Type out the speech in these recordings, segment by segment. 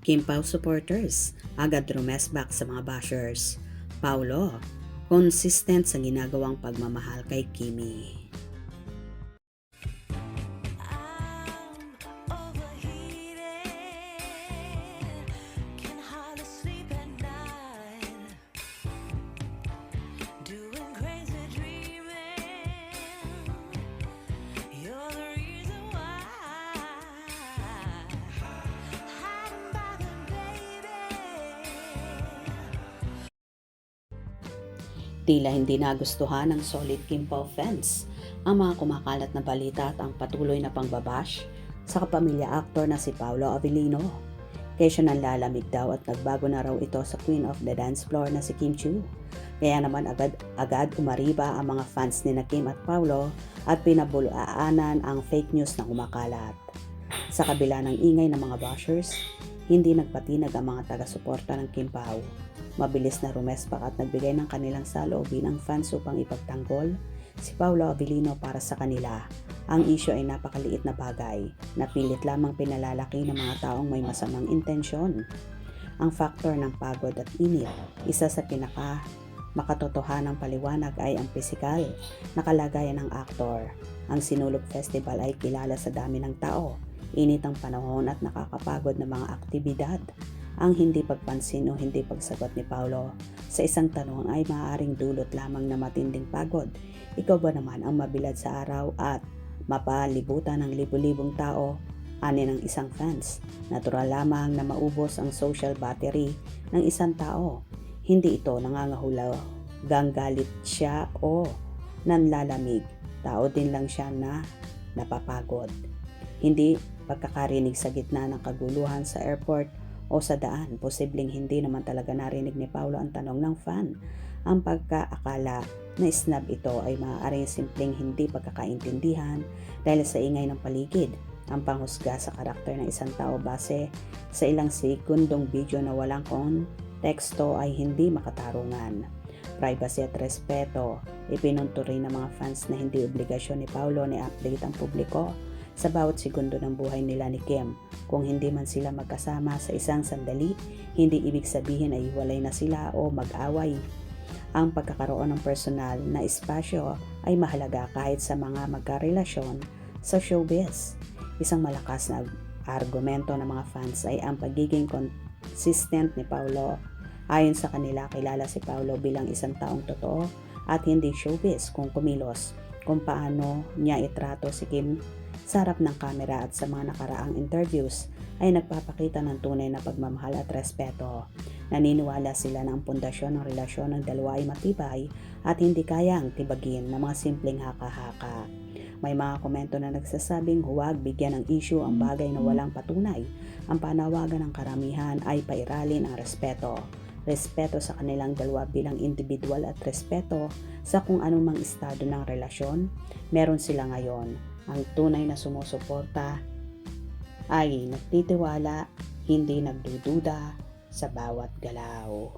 Kim Pao supporters, agad rumesback sa mga bashers. Paulo, consistent sa ginagawang pagmamahal kay Kimi. Tila hindi nagustuhan ng solid Kim Pao fans ang mga kumakalat na balita at ang patuloy na pangbabash sa kapamilya aktor na si Paolo Avellino. Kesyo nanlalamig daw at nagbago na raw ito sa queen of the dance floor na si Kim Chiu. Kaya naman agad umariba ang mga fans ni na Kim at Paolo at pinabulaanan ang fake news na kumakalat. Sa kabila ng ingay ng mga bashers, hindi nagpatinag ang mga taga-suporta ng Kim Pao. Mabilis na rumespak at nagbigay ng kanilang saloobin ang fans upang ipagtanggol si Paolo Avellino para sa kanila. Ang isyu ay napakaliit na bagay na pilit lamang pinalalaki ng mga taong may masamang intensyon. Ang faktor ng pagod at init, isa sa pinaka makatotohanang paliwanag ay ang pisikal na kalagayan ng aktor. Ang Sinulog Festival ay kilala sa dami ng tao, init ang panahon at nakakapagod na mga aktibidad. Ang hindi pagpansin o hindi pagsagot ni Paolo sa isang tanong ay maaaring dulot lamang na matinding pagod. Ikaw ba naman ang mabilad sa araw at mapalibutan ng libu-libong tao? Ani ng isang fans. Natural lamang na maubos ang social battery ng isang tao. Hindi ito nangangahulugang galit siya o nanlalamig. Tao din lang siya na napapagod. Hindi pagkakarinig sa gitna ng kaguluhan sa airport o sa daan, posibleng hindi naman talaga narinig ni Paolo ang tanong ng fan. Ang pagkaakala na snub ito ay maaaring simpleng hindi pagkakaintindihan dahil sa ingay ng paligid. Ang panghusga sa karakter ng isang tao base sa ilang sekundong video na walang konteksto ay hindi makatarungan. Privacy at respeto, ipinunturin ng mga fans na hindi obligasyon ni Paolo na i-update ang publiko sa bawat segundo ng buhay nila ni Kim. Kung hindi man sila magkasama sa isang sandali, hindi ibig sabihin ay hiwalay na sila o mag-away. Ang pagkakaroon ng personal na espasyo ay mahalaga kahit sa mga magkarelasyon sa showbiz. Isang malakas na argumento ng mga fans ay ang pagiging consistent ni Paolo. Ayon sa kanila, kilala si Paolo bilang isang taong totoo at hindi showbiz kung kumilos. Kung paano niya itrato si Kim sa harap ng kamera at sa mga nakaraang interviews ay nagpapakita ng tunay na pagmamahal at respeto. Naniniwala sila na ang pundasyon ng relasyon ng dalawa ay matibay at hindi kayang tibagin ng mga simpleng haka-haka. May mga komento na nagsasabing huwag bigyan ng issue ang bagay na walang patunay. Ang panawagan ng karamihan ay pairalin ang respeto. Respeto sa kanilang dalawa bilang individual at respeto sa kung anumang estado ng relasyon meron sila ngayon. Ang tunay na sumusuporta ay nagtitiwala, hindi nagdududa sa bawat galaw.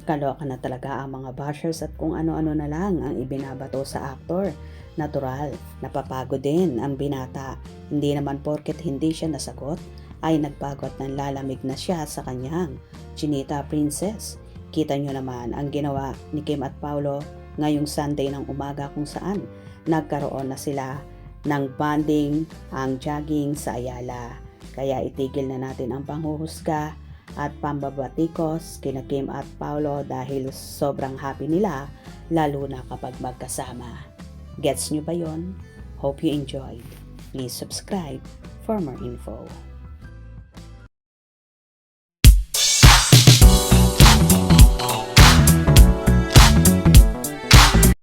Kaloka na talaga ang mga bashers at kung ano-ano na lang ang ibinabato sa aktor. Natural, napapagod din ang binata. Hindi naman porket hindi siya nasagot ay nagbago at nanlalamig na siya sa kanyang Chinita Princess. Kita nyo naman ang ginawa ni Kim at Paolo ngayong Sunday ng umaga kung saan nagkaroon na sila ng bonding, ang jogging sa Ayala. Kaya itigil na natin ang panghuhusga at pambabatikos kina Kim at Paolo dahil sobrang happy nila lalo na kapag magkasama. Gets nyo ba yon? Hope you enjoyed. Please subscribe for more info.